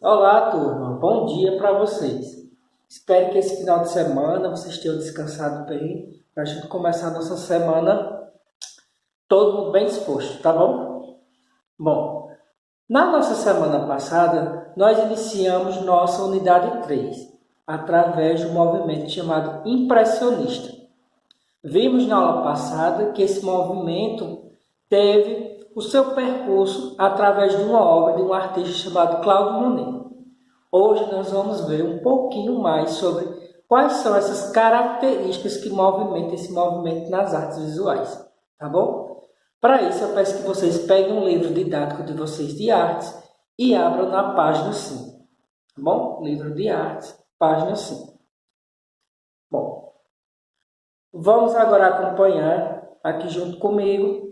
Olá, turma. Bom dia para vocês. Espero que esse final de semana vocês tenham descansado bem para a gente começar a nossa semana todo mundo bem disposto, tá bom? Bom, na nossa semana passada, nós iniciamos nossa unidade 3 através de um movimento chamado impressionista. Vimos na aula passada que esse movimento teve o seu percurso através de uma obra de um artista chamado Claude Monet. Hoje nós vamos ver um pouquinho mais sobre quais são essas características que movimentam esse movimento nas artes visuais, tá bom? Para isso eu peço que vocês peguem um livro didático de vocês de artes e abram na página 5, tá bom? Livro de artes, página 5. Bom, vamos agora acompanhar aqui junto comigo,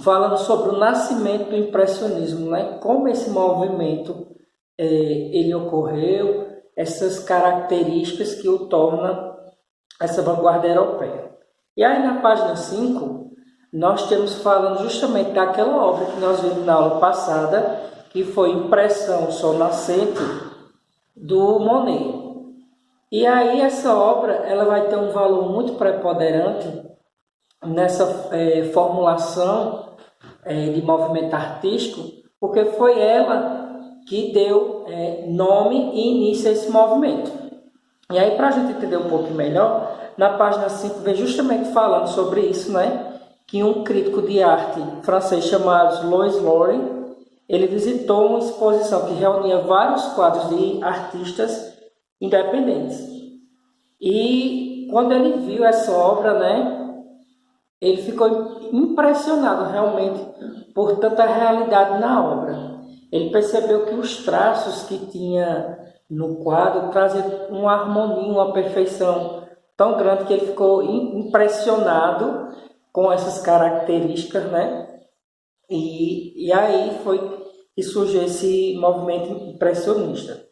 falando sobre o nascimento do impressionismo, né? Como esse movimento ele ocorreu, essas características que o tornam essa vanguarda europeia. E aí na página 5, nós temos falando justamente daquela obra que nós vimos na aula passada, que foi Impressão Sol Nascente, do Monet. E aí essa obra ela vai ter um valor muito preponderante nessa formulação de movimento artístico, porque foi ela que deu nome e início a esse movimento. E aí, para a gente entender um pouco melhor, na página 5 vem justamente falando sobre isso, né? Que um crítico de arte francês chamado Louis Lore, ele visitou uma exposição que reunia vários quadros de artistas independentes. E quando ele viu essa obra, né? Ele ficou impressionado realmente por tanta realidade na obra. Ele percebeu que os traços que tinha no quadro traziam uma harmonia, uma perfeição tão grande que ele ficou impressionado com essas características, né? E aí foi que surgiu esse movimento impressionista.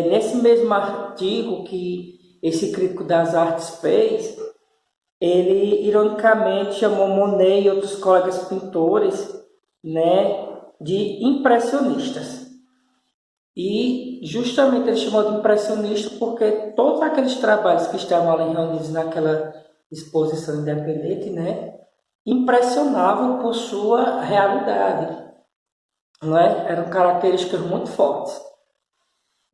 Nesse mesmo artigo que esse crítico das artes fez, ele ironicamente chamou Monet e outros colegas pintores, né, de impressionistas. E justamente ele chamou de impressionista porque todos aqueles trabalhos que estavam ali reunidos naquela exposição independente, né, impressionavam por sua realidade, não é? Eram características muito fortes.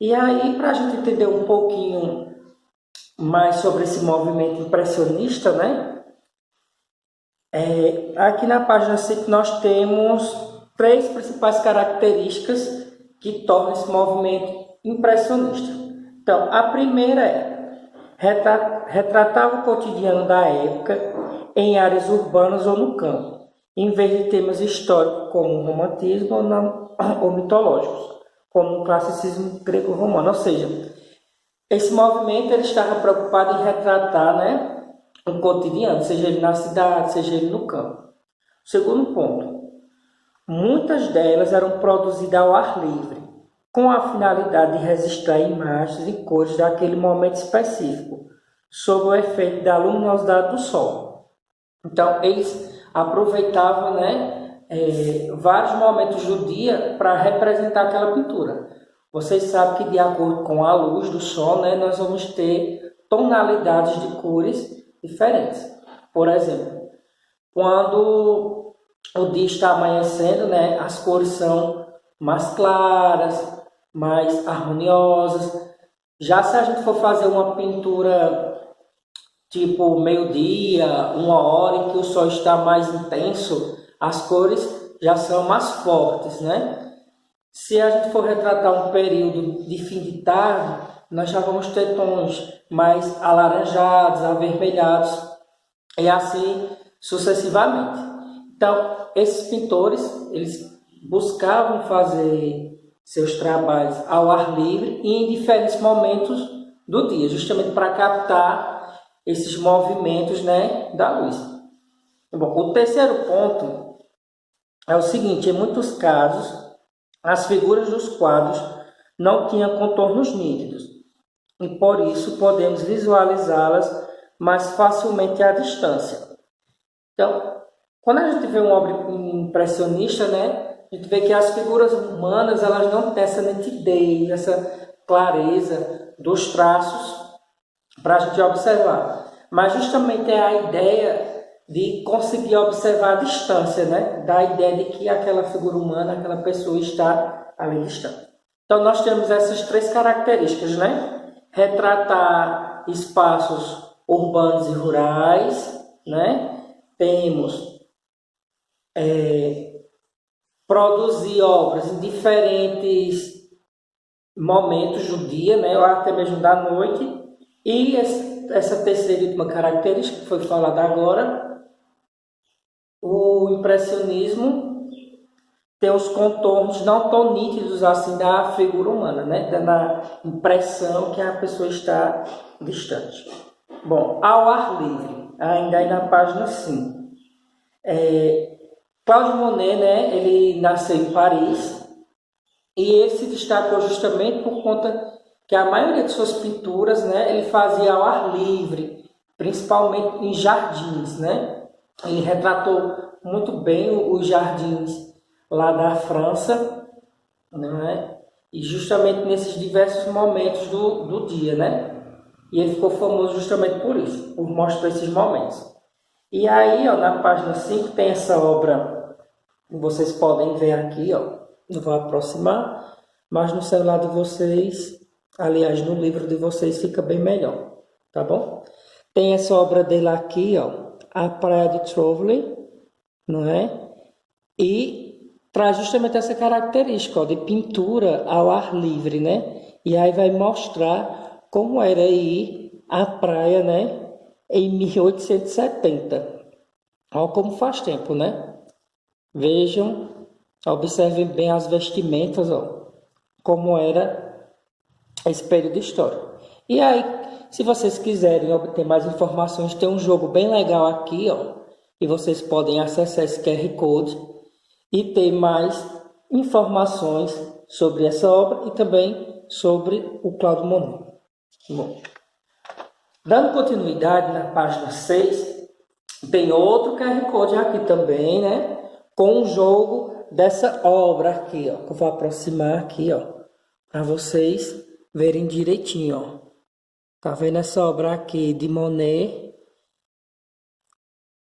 E aí, para a gente entender um pouquinho mais sobre esse movimento impressionista, né, aqui na página 5 nós temos 3 principais características que tornam esse movimento impressionista. Então, a primeira é retratar o cotidiano da época em áreas urbanas ou no campo, em vez de temas históricos como o romantismo ou mitológicos, como o classicismo grego-romano. Ou seja, esse movimento ele estava preocupado em retratar, né, o cotidiano, seja ele na cidade, seja ele no campo. Segundo ponto, muitas delas eram produzidas ao ar livre, com a finalidade de registrar imagens e cores daquele momento específico, sob o efeito da luminosidade do sol. Então, eles aproveitavam, né, vários momentos do dia para representar aquela pintura. Vocês sabem que, de acordo com a luz do sol, né, nós vamos ter tonalidades de cores diferentes. Por exemplo, quando o dia está amanhecendo, né, as cores são mais claras, mais harmoniosas. Já se a gente for fazer uma pintura tipo meio-dia, 1 hora, em que o sol está mais intenso, as cores já são mais fortes, né? Se a gente for retratar um período de fim de tarde, nós já vamos ter tons mais alaranjados, avermelhados, e assim sucessivamente. Então, esses pintores, eles buscavam fazer seus trabalhos ao ar livre e em diferentes momentos do dia, justamente para captar esses movimentos, né, da luz. Bom, o terceiro ponto é o seguinte: em muitos casos, as figuras dos quadros não tinham contornos nítidos e por isso podemos visualizá-las mais facilmente à distância. Então, quando a gente vê uma obra impressionista, né, a gente vê que as figuras humanas elas não têm essa nitidez, essa clareza dos traços para a gente observar. Mas justamente é a ideia de conseguir observar a distância, né? Da ideia de que aquela figura humana, aquela pessoa está ali distante. Então nós temos essas três características, né? Retratar espaços urbanos e rurais, né? Temos produzir obras em diferentes momentos do dia, né? Ou até mesmo da noite. E essa terceira e última característica que foi falada agora, o impressionismo tem os contornos não tão nítidos assim da figura humana, né? Dando a impressão que a pessoa está distante. Bom, ao ar livre, ainda aí na página 5. Claude Monet, né? Ele nasceu em Paris e ele se destacou justamente por conta que a maioria de suas pinturas, né? Ele fazia ao ar livre, principalmente em jardins, né? Ele retratou muito bem os jardins lá da França, né? E justamente nesses diversos momentos do dia, né? E ele ficou famoso justamente por isso, por mostrar esses momentos. E aí, ó, na página 5 tem essa obra, vocês podem ver aqui, ó, não vou aproximar, mas no celular de vocês, aliás, no livro de vocês fica bem melhor, tá bom? Tem essa obra dele aqui, ó, A Praia de Trovely, não é? E traz justamente essa característica, ó, de pintura ao ar livre, né? E aí vai mostrar como era aí a praia, né? Em 1870. Olha como faz tempo, né? Vejam, observem bem as vestimentas, ó, como era esse período histórico. E aí, se vocês quiserem obter mais informações, tem um jogo bem legal aqui, ó, e vocês podem acessar esse QR Code e ter mais informações sobre essa obra e também sobre o Claude Monet. Bom, dando continuidade na página 6, tem outro QR Code aqui também, né? Com um jogo dessa obra aqui, ó, que eu vou aproximar aqui, ó, para vocês verem direitinho, ó. Tá vendo essa obra aqui de Monet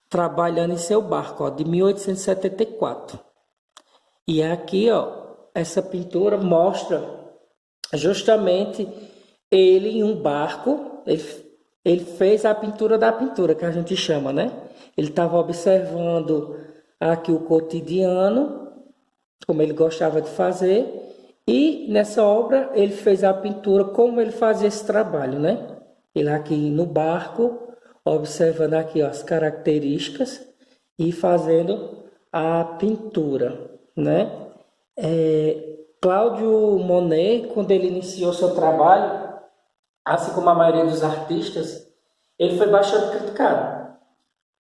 trabalhando em seu barco, ó, de 1874. E aqui, ó, essa pintura mostra justamente ele em um barco. Ele fez a pintura da pintura, que a gente chama, né? Ele estava observando aqui o cotidiano, como ele gostava de fazer. E nessa obra ele fez a pintura como ele fazia esse trabalho, né? Ele aqui no barco, observando aqui, ó, as características e fazendo a pintura, né? Cláudio Monet, quando ele iniciou seu trabalho, assim como a maioria dos artistas, ele foi bastante criticado.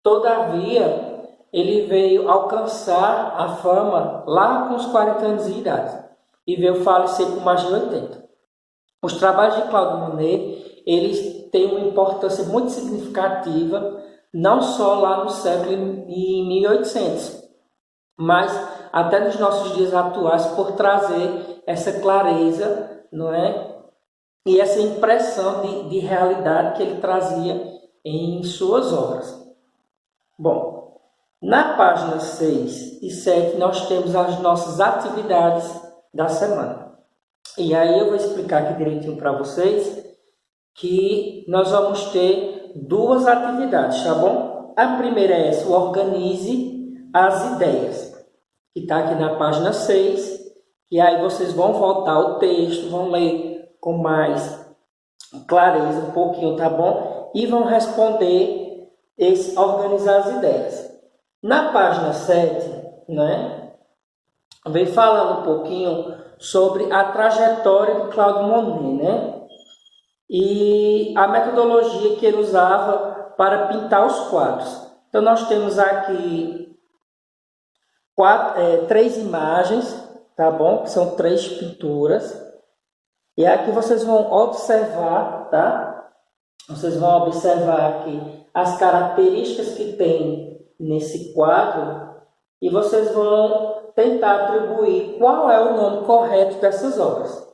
Todavia, ele veio alcançar a fama lá com os 40 anos de idade e veio falecer com mais de 80. Os trabalhos de Claude Monet, eles têm uma importância muito significativa, não só lá no século em 1800, mas até nos nossos dias atuais, por trazer essa clareza, não é? E essa impressão de realidade que ele trazia em suas obras. Bom, na página 6 e 7 nós temos as nossas atividades da semana. E aí eu vou explicar aqui direitinho para vocês que nós vamos ter duas atividades, tá bom? A primeira é essa, organize as ideias, que está aqui na página 6, e aí vocês vão voltar ao texto, vão ler com mais clareza um pouquinho, tá bom? E vão responder esse organizar as ideias. Na página 7, né, vem falando um pouquinho sobre a trajetória de Claude Monet, né? E a metodologia que ele usava para pintar os quadros. Então nós temos aqui três imagens, tá bom? Que são três pinturas. E aqui vocês vão observar, tá? Vocês vão observar aqui as características que tem nesse quadro e vocês vão tentar atribuir qual é o nome correto dessas obras.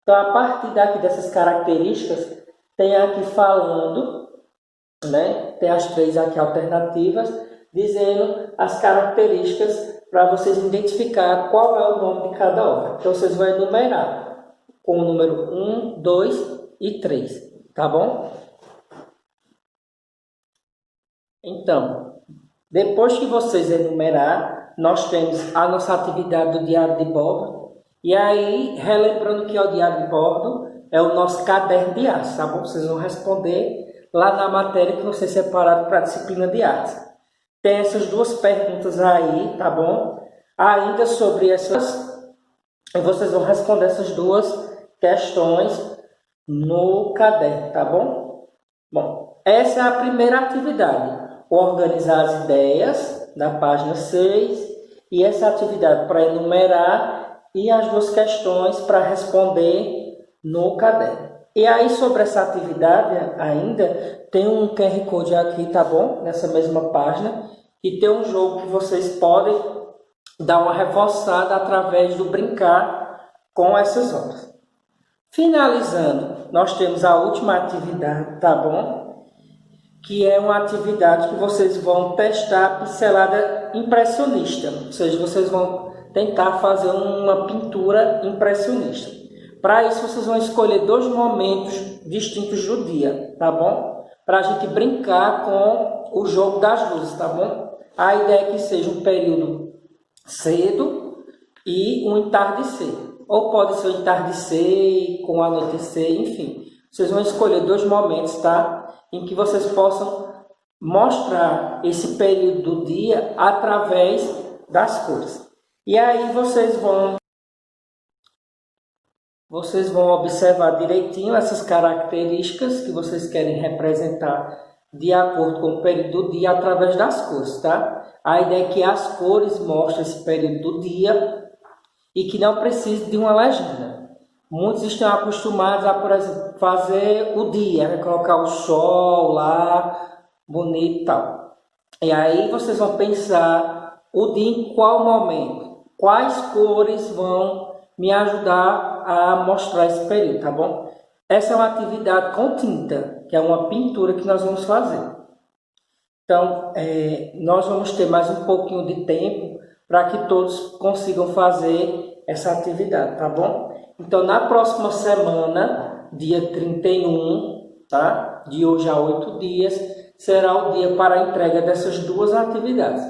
Então, a partir daqui dessas características, tem aqui falando, né? Tem as 3 aqui alternativas, dizendo as características para vocês identificar qual é o nome de cada obra. Então, vocês vão enumerar com o número 1, 2 e 3, tá bom? Então, depois que vocês enumerar, nós temos a nossa atividade do diário de bordo. E aí, relembrando que é o diário de bordo, é o nosso caderno de arte, tá bom? Vocês vão responder lá na matéria que vocês separaram para a disciplina de arte. Tem essas 2 perguntas aí, tá bom? Ainda sobre essas, vocês vão responder essas 2 questões no caderno, tá bom? Bom, essa é a primeira atividade. Organizar as ideias, na página 6, e essa atividade para enumerar e as 2 questões para responder no caderno. E aí, sobre essa atividade ainda, tem um QR Code aqui, tá bom? Nessa mesma página, e tem um jogo que vocês podem dar uma reforçada através do brincar com essas obras. Finalizando, nós temos a última atividade, tá bom? Que é uma atividade que vocês vão testar a pincelada impressionista, ou seja, vocês vão tentar fazer uma pintura impressionista. Para isso, vocês vão escolher 2 momentos distintos do dia, tá bom? Para a gente brincar com o jogo das luzes, tá bom? A ideia é que seja um período cedo e um entardecer. Ou pode ser um entardecer com anoitecer, enfim. Vocês vão escolher 2 momentos, tá? Em que vocês possam mostrar esse período do dia através das cores. E aí vocês vão observar direitinho essas características que vocês querem representar de acordo com o período do dia através das cores, tá? A ideia é que as cores mostrem esse período do dia e que não precise de uma legenda. Muitos estão acostumados a, por exemplo, fazer o dia, colocar o sol lá, bonito e tal. E aí vocês vão pensar o dia em qual momento, quais cores vão me ajudar a mostrar esse período, tá bom? Essa é uma atividade com tinta, que é uma pintura que nós vamos fazer. Então, nós vamos ter mais um pouquinho de tempo para que todos consigam fazer essa atividade, tá bom? Então, na próxima semana, dia 31, tá? De hoje a 8 dias, será o dia para a entrega dessas 2 atividades.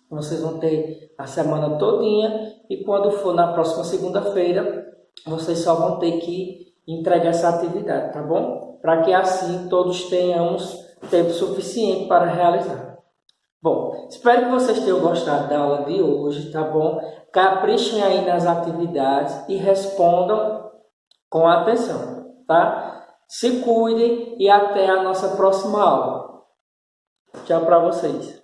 Vocês vão ter a semana todinha e quando for na próxima segunda-feira, vocês só vão ter que entregar essa atividade, tá bom? Para que assim todos tenhamos tempo suficiente para realizar. Bom, espero que vocês tenham gostado da aula de hoje, tá bom? Caprichem aí nas atividades e respondam com atenção, tá? Se cuidem e até a nossa próxima aula. Tchau para vocês.